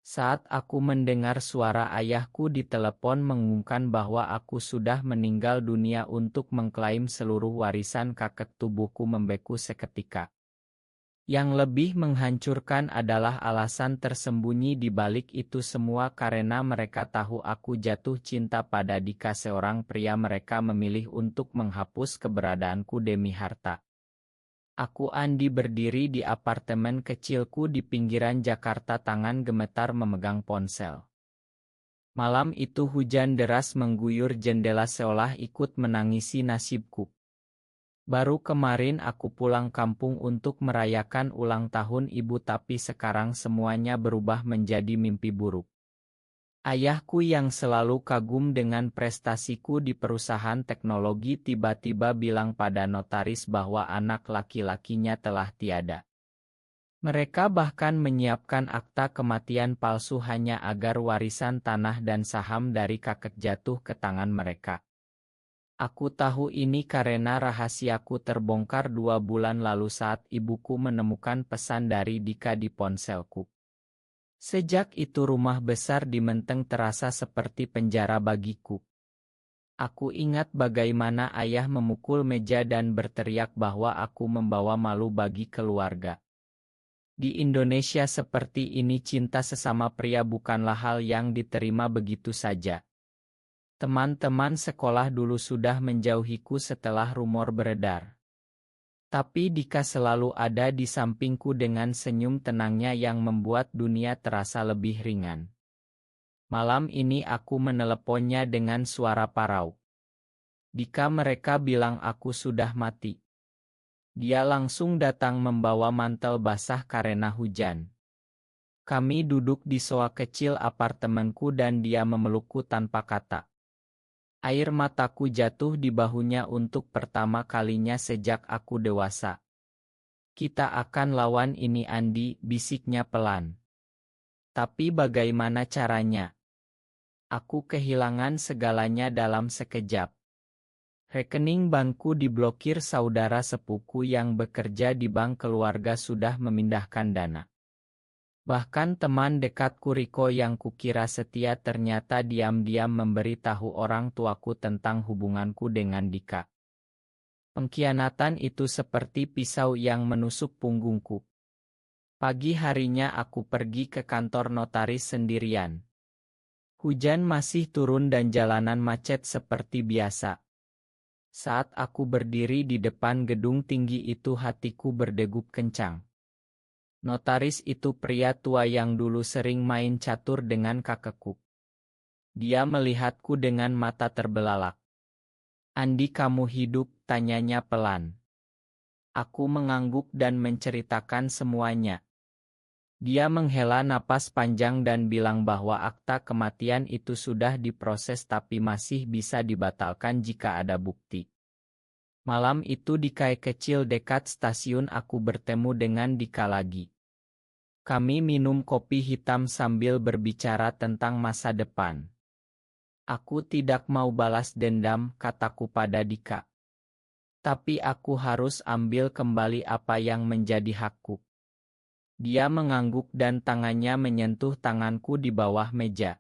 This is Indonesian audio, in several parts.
Saat aku mendengar suara ayahku di telepon mengumumkan bahwa aku sudah meninggal dunia untuk mengklaim seluruh warisan kakek, tubuhku membeku seketika. Yang lebih menghancurkan adalah alasan tersembunyi di balik itu semua, karena mereka tahu aku jatuh cinta pada Dika, seorang pria. Mereka memilih untuk menghapus keberadaanku demi harta. Aku Andi berdiri di apartemen kecilku di pinggiran Jakarta, tangan gemetar memegang ponsel. Malam itu hujan deras mengguyur jendela seolah ikut menangisi nasibku. Baru kemarin aku pulang kampung untuk merayakan ulang tahun ibu, tapi sekarang semuanya berubah menjadi mimpi buruk. Ayahku yang selalu kagum dengan prestasiku di perusahaan teknologi tiba-tiba bilang pada notaris bahwa anak laki-lakinya telah tiada. Mereka bahkan menyiapkan akta kematian palsu hanya agar warisan tanah dan saham dari kakek jatuh ke tangan mereka. Aku tahu ini karena rahasiaku terbongkar 2 bulan lalu saat ibuku menemukan pesan dari Dika di ponselku. Sejak itu rumah besar di Menteng terasa seperti penjara bagiku. Aku ingat bagaimana ayah memukul meja dan berteriak bahwa aku membawa malu bagi keluarga. Di Indonesia seperti ini cinta sesama pria bukanlah hal yang diterima begitu saja. Teman-teman sekolah dulu sudah menjauhiku setelah rumor beredar. Tapi Dika selalu ada di sampingku dengan senyum tenangnya yang membuat dunia terasa lebih ringan. Malam ini aku meneleponnya dengan suara parau. Dika, mereka bilang aku sudah mati. Dia langsung datang membawa mantel basah karena hujan. Kami duduk di sofa kecil apartemenku dan dia memelukku tanpa kata. Air mataku jatuh di bahunya untuk pertama kalinya sejak aku dewasa. Kita akan lawan ini Andi, bisiknya pelan. Tapi bagaimana caranya? Aku kehilangan segalanya dalam sekejap. Rekening bankku diblokir, saudara sepupuku yang bekerja di bank keluarga sudah memindahkan dana. Bahkan teman dekatku Riko yang kukira setia ternyata diam-diam memberitahu orang tuaku tentang hubunganku dengan Dika. Pengkhianatan itu seperti pisau yang menusuk punggungku. Pagi harinya aku pergi ke kantor notaris sendirian. Hujan masih turun dan jalanan macet seperti biasa. Saat aku berdiri di depan gedung tinggi itu, hatiku berdegup kencang. Notaris itu pria tua yang dulu sering main catur dengan kakekku. Dia melihatku dengan mata terbelalak. Andi, kamu hidup? Tanyanya pelan. Aku mengangguk dan menceritakan semuanya. Dia menghela napas panjang dan bilang bahwa akta kematian itu sudah diproses tapi masih bisa dibatalkan jika ada bukti. Malam itu di kai kecil dekat stasiun aku bertemu dengan Dika lagi. Kami minum kopi hitam sambil berbicara tentang masa depan. Aku tidak mau balas dendam, kataku pada Dika. Tapi aku harus ambil kembali apa yang menjadi hakku. Dia mengangguk dan tangannya menyentuh tanganku di bawah meja.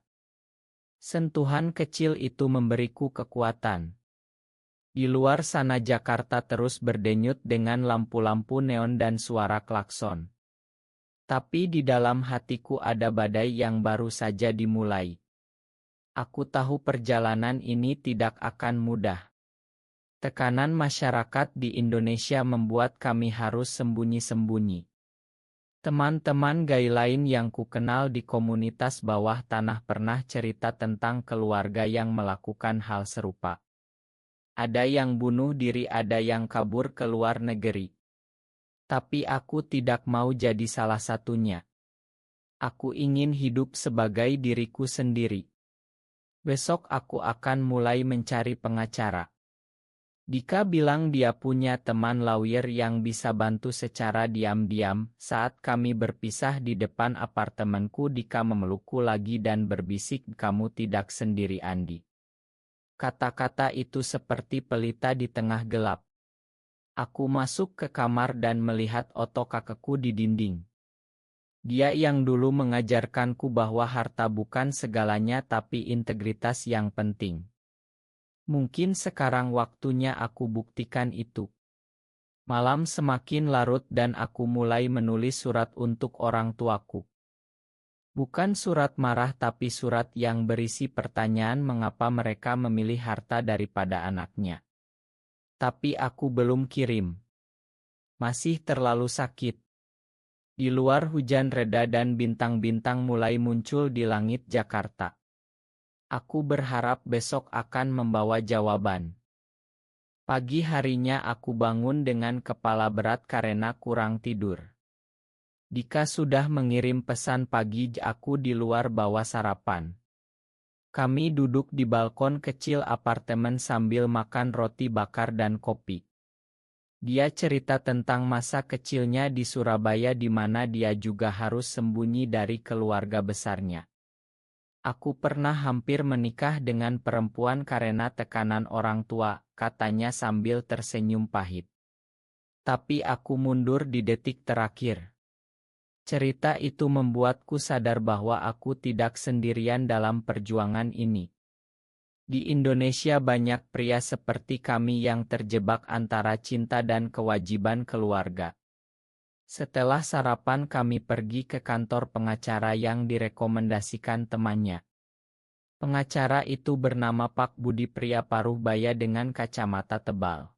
Sentuhan kecil itu memberiku kekuatan. Di luar sana Jakarta terus berdenyut dengan lampu-lampu neon dan suara klakson. Tapi di dalam hatiku ada badai yang baru saja dimulai. Aku tahu perjalanan ini tidak akan mudah. Tekanan masyarakat di Indonesia membuat kami harus sembunyi-sembunyi. Teman-teman gay lain yang kukenal di komunitas bawah tanah pernah cerita tentang keluarga yang melakukan hal serupa. Ada yang bunuh diri, ada yang kabur ke luar negeri. Tapi aku tidak mau jadi salah satunya. Aku ingin hidup sebagai diriku sendiri. Besok aku akan mulai mencari pengacara. Dika bilang dia punya teman lawyer yang bisa bantu secara diam-diam. Saat kami berpisah di depan apartemenku, Dika memelukku lagi dan berbisik, kamu tidak sendiri Andi. Kata-kata itu seperti pelita di tengah gelap. Aku masuk ke kamar dan melihat foto kakekku di dinding. Dia yang dulu mengajarkanku bahwa harta bukan segalanya tapi integritas yang penting. Mungkin sekarang waktunya aku buktikan itu. Malam semakin larut dan aku mulai menulis surat untuk orang tuaku. Bukan surat marah tapi surat yang berisi pertanyaan mengapa mereka memilih harta daripada anaknya. Tapi aku belum kirim. Masih terlalu sakit. Di luar hujan reda dan bintang-bintang mulai muncul di langit Jakarta. Aku berharap besok akan membawa jawaban. Pagi harinya aku bangun dengan kepala berat karena kurang tidur. Dika sudah mengirim pesan pagi aku di luar bawa sarapan. Kami duduk di balkon kecil apartemen sambil makan roti bakar dan kopi. Dia cerita tentang masa kecilnya di Surabaya di mana dia juga harus sembunyi dari keluarga besarnya. Aku pernah hampir menikah dengan perempuan karena tekanan orang tua, katanya sambil tersenyum pahit. Tapi aku mundur di detik terakhir. Cerita itu membuatku sadar bahwa aku tidak sendirian dalam perjuangan ini. Di Indonesia banyak pria seperti kami yang terjebak antara cinta dan kewajiban keluarga. Setelah sarapan kami pergi ke kantor pengacara yang direkomendasikan temannya. Pengacara itu bernama Pak Budi, pria paruh baya dengan kacamata tebal.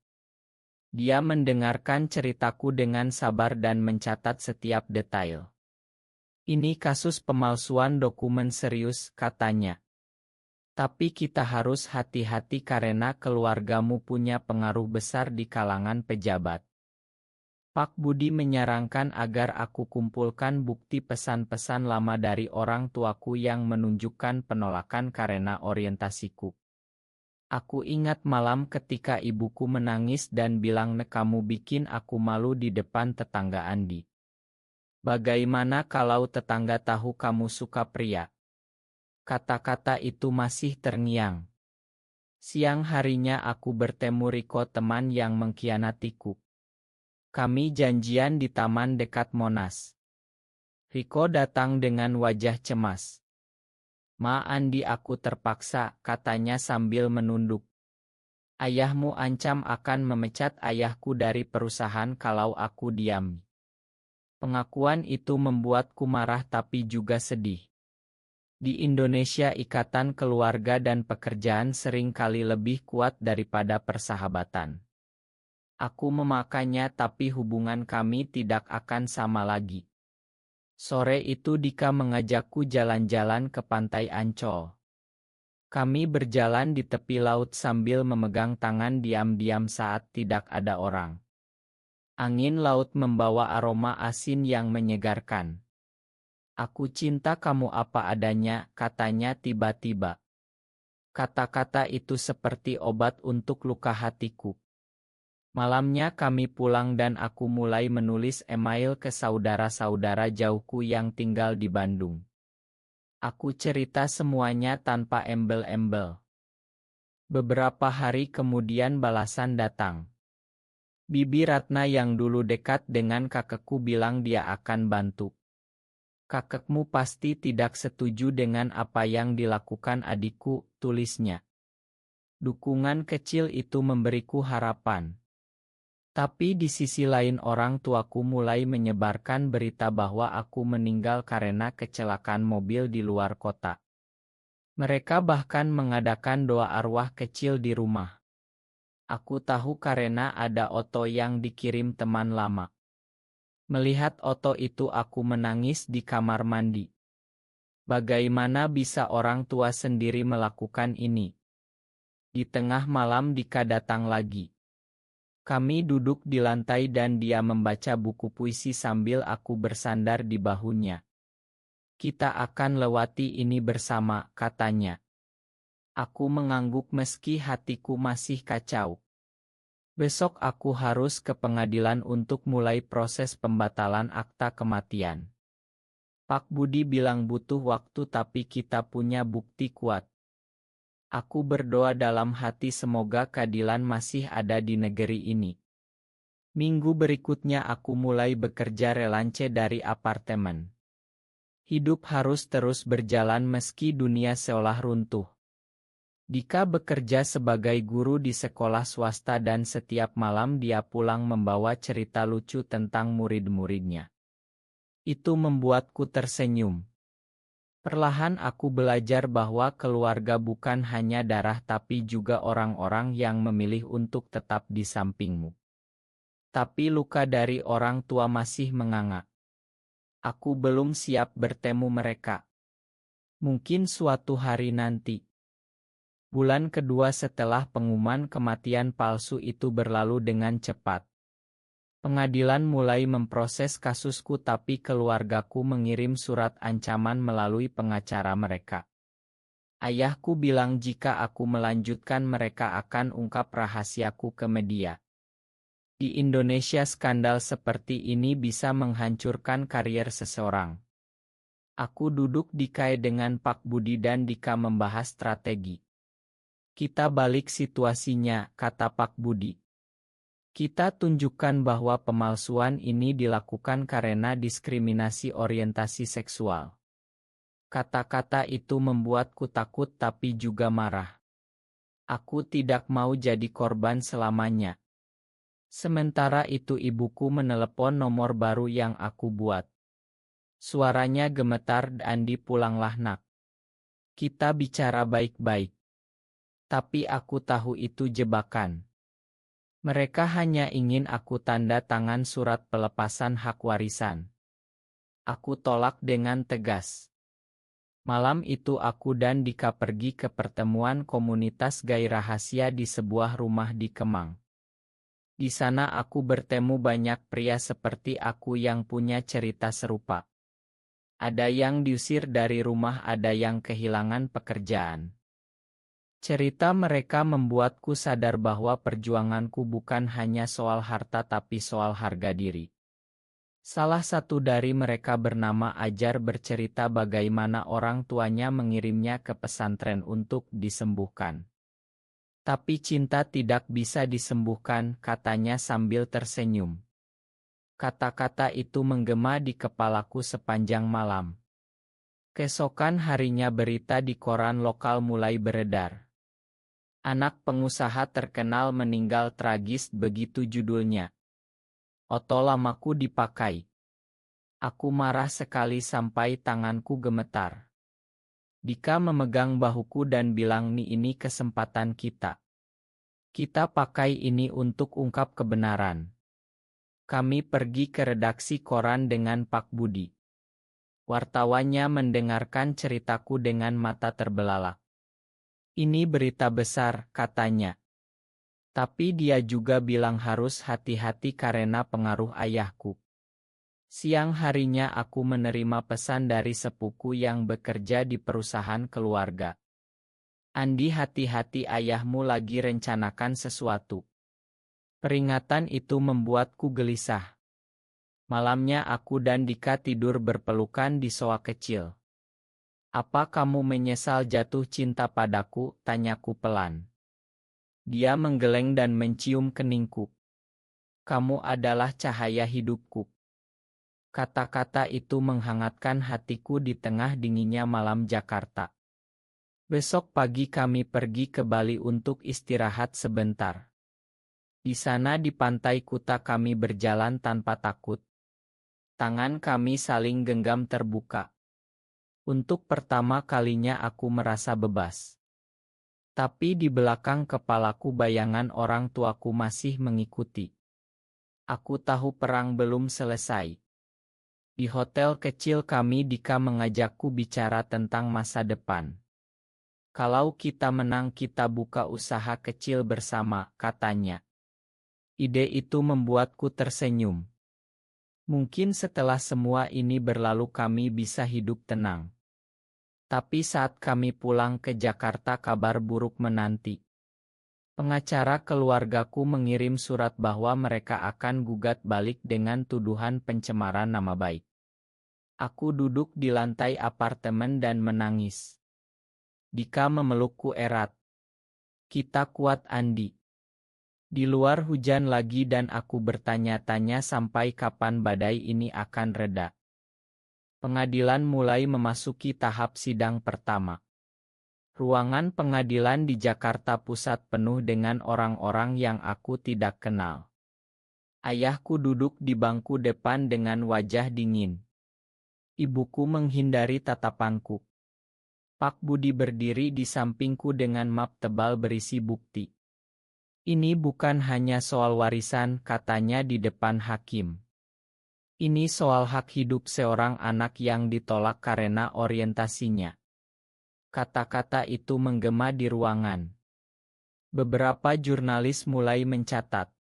Dia mendengarkan ceritaku dengan sabar dan mencatat setiap detail. Ini kasus pemalsuan dokumen serius, katanya. Tapi kita harus hati-hati karena keluargamu punya pengaruh besar di kalangan pejabat. Pak Budi menyarankan agar aku kumpulkan bukti pesan-pesan lama dari orang tuaku yang menunjukkan penolakan karena orientasiku. Aku ingat malam ketika ibuku menangis dan bilang, kamu bikin aku malu di depan tetangga Andi. Bagaimana kalau tetangga tahu kamu suka pria? Kata-kata itu masih terngiang. Siang harinya aku bertemu Riko, teman yang mengkhianatiku. Kami janjian di taman dekat Monas. Riko datang dengan wajah cemas. Ma Andi, aku terpaksa, katanya sambil menunduk. Ayahmu ancam akan memecat ayahku dari perusahaan kalau aku diam. Pengakuan itu membuatku marah tapi juga sedih. Di Indonesia ikatan keluarga dan pekerjaan sering kali lebih kuat daripada persahabatan. Aku memakannya tapi hubungan kami tidak akan sama lagi. Sore itu Dika mengajakku jalan-jalan ke pantai Ancol. Kami berjalan di tepi laut sambil memegang tangan diam-diam saat tidak ada orang. Angin laut membawa aroma asin yang menyegarkan. Aku cinta kamu apa adanya, katanya tiba-tiba. Kata-kata itu seperti obat untuk luka hatiku. Malamnya kami pulang dan aku mulai menulis email ke saudara-saudara jauhku yang tinggal di Bandung. Aku cerita semuanya tanpa embel-embel. Beberapa hari kemudian balasan datang. Bibi Ratna yang dulu dekat dengan kakekku bilang dia akan bantu. Kakekmu pasti tidak setuju dengan apa yang dilakukan adikku, tulisnya. Dukungan kecil itu memberiku harapan. Tapi di sisi lain orang tuaku mulai menyebarkan berita bahwa aku meninggal karena kecelakaan mobil di luar kota. Mereka bahkan mengadakan doa arwah kecil di rumah. Aku tahu karena ada Oto yang dikirim teman lama. Melihat Oto itu aku menangis di kamar mandi. Bagaimana bisa orang tua sendiri melakukan ini? Di tengah malam Dika datang lagi. Kami duduk di lantai dan dia membaca buku puisi sambil aku bersandar di bahunya. Kita akan lewati ini bersama, katanya. Aku mengangguk meski hatiku masih kacau. Besok aku harus ke pengadilan untuk mulai proses pembatalan akta kematian. Pak Budi bilang butuh waktu tapi kita punya bukti kuat. Aku berdoa dalam hati semoga keadilan masih ada di negeri ini. Minggu berikutnya aku mulai bekerja relance dari apartemen. Hidup harus terus berjalan meski dunia seolah runtuh. Dika bekerja sebagai guru di sekolah swasta dan setiap malam dia pulang membawa cerita lucu tentang murid-muridnya. Itu membuatku tersenyum. Perlahan aku belajar bahwa keluarga bukan hanya darah tapi juga orang-orang yang memilih untuk tetap di sampingmu. Tapi luka dari orang tua masih menganga. Aku belum siap bertemu mereka. Mungkin suatu hari nanti. Bulan kedua setelah pengumuman kematian palsu itu berlalu dengan cepat. Pengadilan mulai memproses kasusku tapi keluargaku mengirim surat ancaman melalui pengacara mereka. Ayahku bilang jika aku melanjutkan mereka akan ungkap rahasiaku ke media. Di Indonesia skandal seperti ini bisa menghancurkan karier seseorang. Aku duduk di KAI dengan Pak Budi dan Dika membahas strategi. Kita balik situasinya, kata Pak Budi. Kita tunjukkan bahwa pemalsuan ini dilakukan karena diskriminasi orientasi seksual. Kata-kata itu membuatku takut tapi juga marah. Aku tidak mau jadi korban selamanya. Sementara itu ibuku menelepon nomor baru yang aku buat. Suaranya gemetar. Andi, pulanglah nak. Kita bicara baik-baik. Tapi aku tahu itu jebakan. Mereka hanya ingin aku tanda tangan surat pelepasan hak warisan. Aku tolak dengan tegas. Malam itu aku dan Dika pergi ke pertemuan komunitas gay rahasia di sebuah rumah di Kemang. Di sana aku bertemu banyak pria seperti aku yang punya cerita serupa. Ada yang diusir dari rumah, ada yang kehilangan pekerjaan. Cerita mereka membuatku sadar bahwa perjuanganku bukan hanya soal harta tapi soal harga diri. Salah satu dari mereka bernama Ajar bercerita bagaimana orang tuanya mengirimnya ke pesantren untuk disembuhkan. Tapi cinta tidak bisa disembuhkan, katanya sambil tersenyum. Kata-kata itu menggema di kepalaku sepanjang malam. Keesokan harinya berita di koran lokal mulai beredar. Anak pengusaha terkenal meninggal tragis, begitu judulnya. Oto lamaku dipakai. Aku marah sekali sampai tanganku gemetar. Dika memegang bahuku dan bilang, ini kesempatan kita. Kita pakai ini untuk ungkap kebenaran. Kami pergi ke redaksi koran dengan Pak Budi. Wartawannya mendengarkan ceritaku dengan mata terbelalak. Ini berita besar, katanya. Tapi dia juga bilang harus hati-hati karena pengaruh ayahku. Siang harinya aku menerima pesan dari sepupu yang bekerja di perusahaan keluarga. Andi, hati-hati, ayahmu lagi rencanakan sesuatu. Peringatan itu membuatku gelisah. Malamnya aku dan Dika tidur berpelukan di sofa kecil. Apa kamu menyesal jatuh cinta padaku? Tanyaku pelan. Dia menggeleng dan mencium keningku. Kamu adalah cahaya hidupku. Kata-kata itu menghangatkan hatiku di tengah dinginnya malam Jakarta. Besok pagi kami pergi ke Bali untuk istirahat sebentar. Di sana di pantai Kuta kami berjalan tanpa takut. Tangan kami saling genggam terbuka. Untuk pertama kalinya aku merasa bebas. Tapi di belakang kepalaku bayangan orang tuaku masih mengikuti. Aku tahu perang belum selesai. Di hotel kecil kami, Dika mengajakku bicara tentang masa depan. Kalau kita menang kita buka usaha kecil bersama, katanya. Ide itu membuatku tersenyum. Mungkin setelah semua ini berlalu kami bisa hidup tenang. Tapi saat kami pulang ke Jakarta kabar buruk menanti. Pengacara keluargaku mengirim surat bahwa mereka akan gugat balik dengan tuduhan pencemaran nama baik. Aku duduk di lantai apartemen dan menangis. Dika memelukku erat. Kita kuat, Andi. Di luar hujan lagi dan aku bertanya-tanya sampai kapan badai ini akan reda. Pengadilan mulai memasuki tahap sidang pertama. Ruangan pengadilan di Jakarta Pusat penuh dengan orang-orang yang aku tidak kenal. Ayahku duduk di bangku depan dengan wajah dingin. Ibuku menghindari tatapanku. Pak Budi berdiri di sampingku dengan map tebal berisi bukti. Ini bukan hanya soal warisan, katanya di depan hakim. Ini soal hak hidup seorang anak yang ditolak karena orientasinya. Kata-kata itu menggema di ruangan. Beberapa jurnalis mulai mencatat.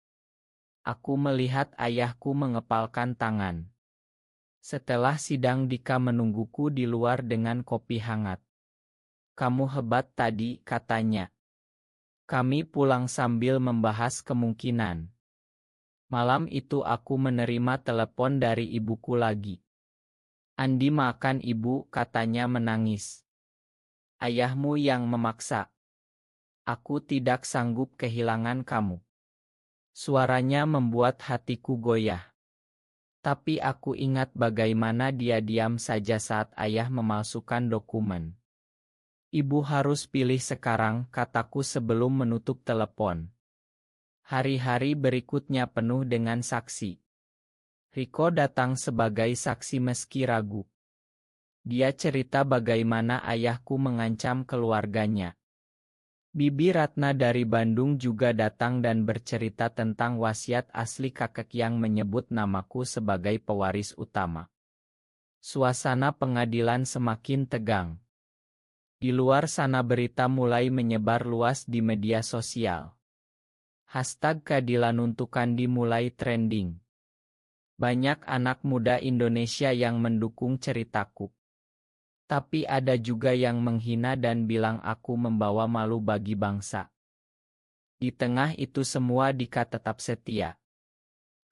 Aku melihat ayahku mengepalkan tangan. Setelah sidang Dika menungguku di luar dengan kopi hangat. Kamu hebat tadi, katanya. Kami pulang sambil membahas kemungkinan. Malam itu aku menerima telepon dari ibuku lagi. Andi makan ibu, katanya menangis. Ayahmu yang memaksa. Aku tidak sanggup kehilangan kamu. Suaranya membuat hatiku goyah. Tapi aku ingat bagaimana dia diam saja saat ayah memalsukan dokumen. Ibu harus pilih sekarang, kataku sebelum menutup telepon. Hari-hari berikutnya penuh dengan saksi. Riko datang sebagai saksi meski ragu. Dia cerita bagaimana ayahku mengancam keluarganya. Bibi Ratna dari Bandung juga datang dan bercerita tentang wasiat asli kakek yang menyebut namaku sebagai pewaris utama. Suasana pengadilan semakin tegang. Di luar sana berita mulai menyebar luas di media sosial. Hashtag keadilan untuk Andi mulai trending. Banyak anak muda Indonesia yang mendukung ceritaku. Tapi ada juga yang menghina dan bilang aku membawa malu bagi bangsa. Di tengah itu semua Dika tetap setia.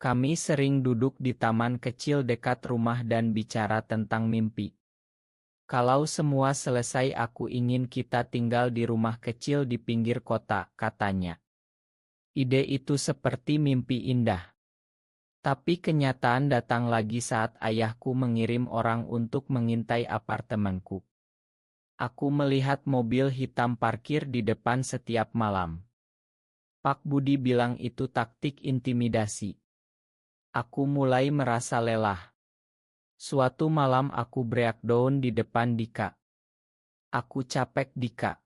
Kami sering duduk di taman kecil dekat rumah dan bicara tentang mimpi. Kalau semua selesai aku ingin kita tinggal di rumah kecil di pinggir kota, katanya. Ide itu seperti mimpi indah. Tapi kenyataan datang lagi saat ayahku mengirim orang untuk mengintai apartemenku. Aku melihat mobil hitam parkir di depan setiap malam. Pak Budi bilang itu taktik intimidasi. Aku mulai merasa lelah. Suatu malam aku breakdown di depan Dika. Aku capek Dika.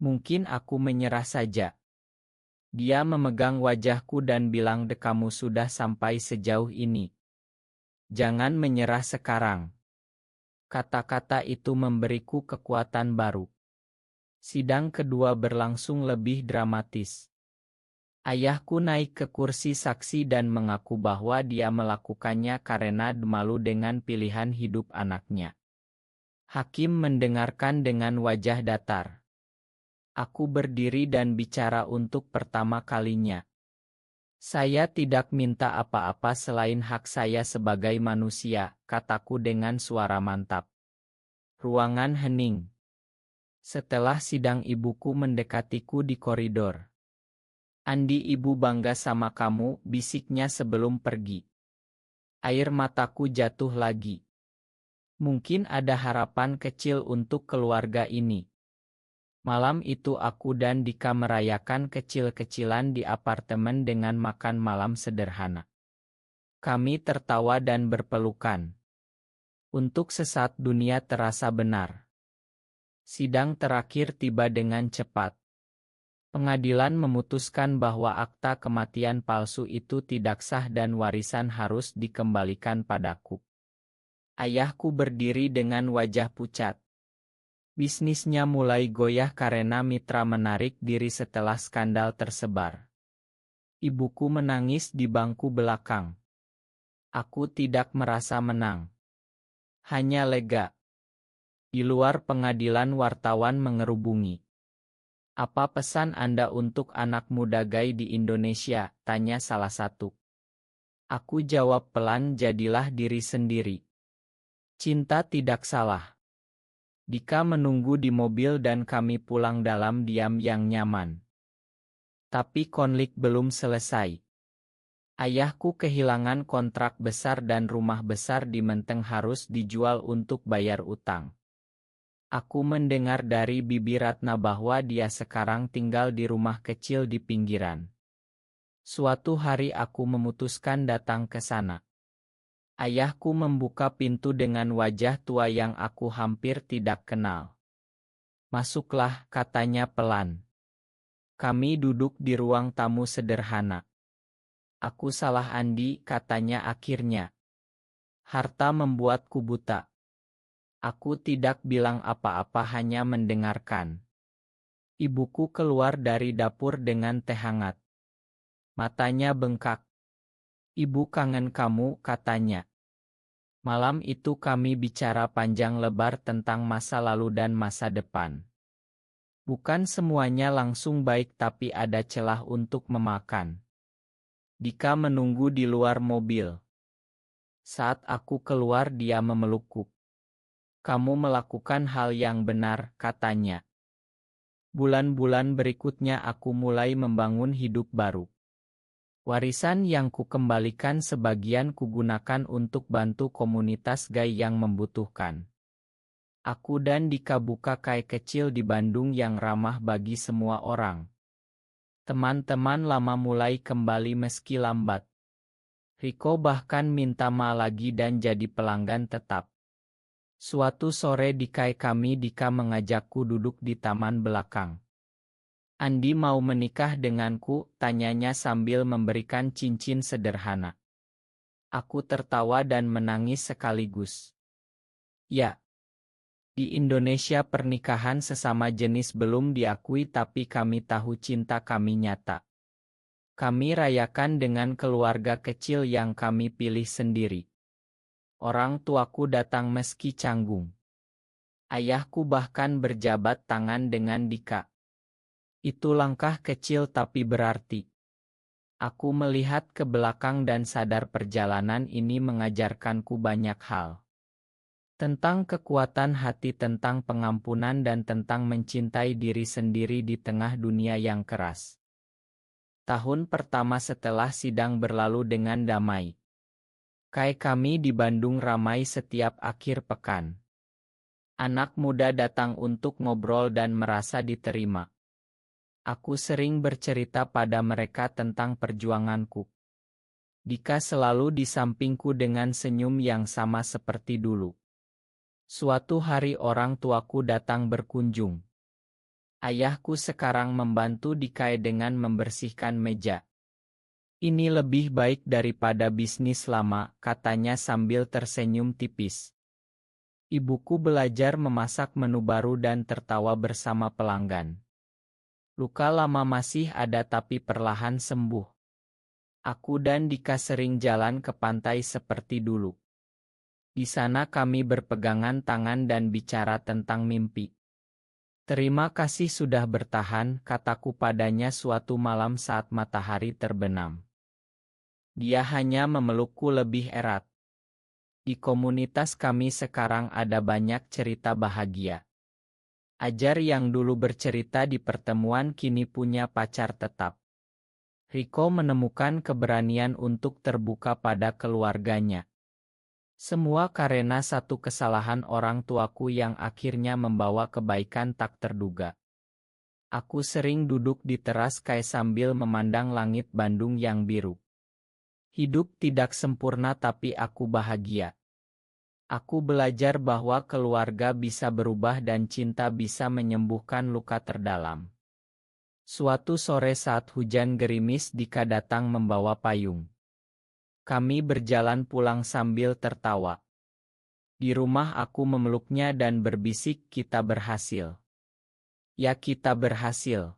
Mungkin aku menyerah saja. Dia memegang wajahku dan bilang kamu sudah sampai sejauh ini. Jangan menyerah sekarang. Kata-kata itu memberiku kekuatan baru. Sidang kedua berlangsung lebih dramatis. Ayahku naik ke kursi saksi dan mengaku bahwa dia melakukannya karena malu dengan pilihan hidup anaknya. Hakim mendengarkan dengan wajah datar. Aku berdiri dan bicara untuk pertama kalinya. Saya tidak minta apa-apa selain hak saya sebagai manusia, kataku dengan suara mantap. Ruangan hening. Setelah sidang ibuku mendekatiku di koridor. Andi, ibu bangga sama kamu, bisiknya sebelum pergi. Air mataku jatuh lagi. Mungkin ada harapan kecil untuk keluarga ini. Malam itu aku dan Dika merayakan kecil-kecilan di apartemen dengan makan malam sederhana. Kami tertawa dan berpelukan. Untuk sesaat dunia terasa benar. Sidang terakhir tiba dengan cepat. Pengadilan memutuskan bahwa akta kematian palsu itu tidak sah dan warisan harus dikembalikan padaku. Ayahku berdiri dengan wajah pucat. Bisnisnya mulai goyah karena mitra menarik diri setelah skandal tersebar. Ibuku menangis di bangku belakang. Aku tidak merasa menang. Hanya lega. Di luar pengadilan wartawan mengerubungi. Apa pesan Anda untuk anak muda gay di Indonesia? Tanya salah satu. Aku jawab pelan, jadilah diri sendiri. Cinta tidak salah. Dika menunggu di mobil dan kami pulang dalam diam yang nyaman. Tapi konflik belum selesai. Ayahku kehilangan kontrak besar dan rumah besar di Menteng harus dijual untuk bayar utang. Aku mendengar dari Bibi Ratna bahwa dia sekarang tinggal di rumah kecil di pinggiran. Suatu hari aku memutuskan datang ke sana. Ayahku membuka pintu dengan wajah tua yang aku hampir tidak kenal. "Masuklah," katanya pelan. Kami duduk di ruang tamu sederhana. "Aku salah Andi," katanya akhirnya. "Harta membuatku buta." Aku tidak bilang apa-apa, hanya mendengarkan. Ibuku keluar dari dapur dengan teh hangat. Matanya bengkak. "Ibu kangen kamu," katanya. Malam itu kami bicara panjang lebar tentang masa lalu dan masa depan. Bukan semuanya langsung baik, tapi ada celah untuk memakan. Dika menunggu di luar mobil. Saat aku keluar, dia memelukku. "Kamu melakukan hal yang benar," katanya. Bulan-bulan berikutnya aku mulai membangun hidup baru. Warisan yang kukembalikan sebagian kugunakan untuk bantu komunitas gay yang membutuhkan. Aku dan Dika buka kai kecil di Bandung yang ramah bagi semua orang. Teman-teman lama mulai kembali meski lambat. Riko bahkan minta lagi dan jadi pelanggan tetap. Suatu sore di kai kami, Dika mengajakku duduk di taman belakang. "Andi mau menikah denganku?" tanyanya sambil memberikan cincin sederhana. Aku tertawa dan menangis sekaligus. "Ya, di Indonesia pernikahan sesama jenis belum diakui, tapi kami tahu cinta kami nyata. Kami rayakan dengan keluarga kecil yang kami pilih sendiri." Orang tuaku datang meski canggung. Ayahku bahkan berjabat tangan dengan Dika. Itu langkah kecil tapi berarti. Aku melihat ke belakang dan sadar perjalanan ini mengajarkanku banyak hal. Tentang kekuatan hati, tentang pengampunan, dan tentang mencintai diri sendiri di tengah dunia yang keras. Tahun pertama setelah sidang berlalu dengan damai. Kai kami di Bandung ramai setiap akhir pekan. Anak muda datang untuk ngobrol dan merasa diterima. Aku sering bercerita pada mereka tentang perjuanganku. Dika selalu di sampingku dengan senyum yang sama seperti dulu. Suatu hari orang tuaku datang berkunjung. Ayahku sekarang membantu Dika dengan membersihkan meja. "Ini lebih baik daripada bisnis lama," katanya sambil tersenyum tipis. Ibuku belajar memasak menu baru dan tertawa bersama pelanggan. Luka lama masih ada tapi perlahan sembuh. Aku dan Dika sering jalan ke pantai seperti dulu. Di sana kami berpegangan tangan dan bicara tentang mimpi. "Terima kasih sudah bertahan," kataku padanya suatu malam saat matahari terbenam. Dia hanya memelukku lebih erat. Di komunitas kami sekarang ada banyak cerita bahagia. Ajar yang dulu bercerita di pertemuan kini punya pacar tetap. Riko menemukan keberanian untuk terbuka pada keluarganya. Semua karena satu kesalahan orang tuaku yang akhirnya membawa kebaikan tak terduga. Aku sering duduk di teras kai sambil memandang langit Bandung yang biru. Hidup tidak sempurna tapi aku bahagia. Aku belajar bahwa keluarga bisa berubah dan cinta bisa menyembuhkan luka terdalam. Suatu sore saat hujan gerimis, Dika datang membawa payung. Kami berjalan pulang sambil tertawa. Di rumah aku memeluknya dan berbisik, "Kita berhasil." "Ya, kita berhasil."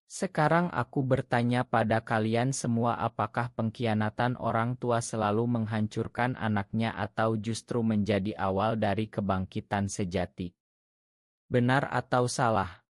Sekarang aku bertanya pada kalian semua, apakah pengkhianatan orang tua selalu menghancurkan anaknya atau justru menjadi awal dari kebangkitan sejati? Benar atau salah?